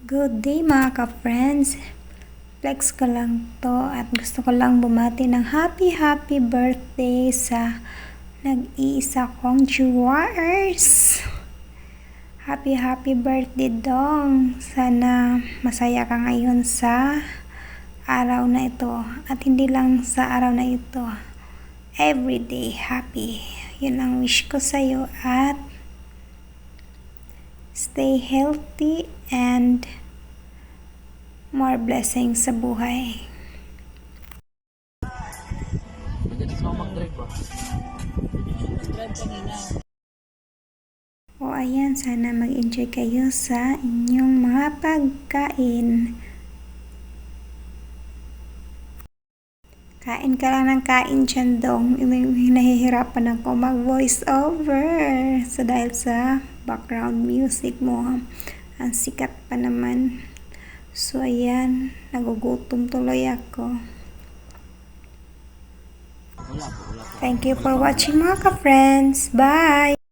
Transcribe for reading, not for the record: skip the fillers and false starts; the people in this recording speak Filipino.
Good day mga ka-friends. Flex ko lang to at gusto ko lang bumati ng happy birthday sa nag-iisa kong viewers. Happy birthday dong. Sana masaya ka ngayon sa araw na ito. At hindi lang sa araw na ito. Everyday happy. Yun ang wish ko sa'yo at stay healthy and more blessings sa buhay. O ayan, sana mag-enjoy kayo sa inyong mga pagkain. Kain ka lang ng kain dyan dong. Nahihirapan ako mag-voice over. So dahil sa background music mo, ang sikat pa naman. So ayan, nagugutom tuloy ako. Thank you for watching mga ka-friends. Bye!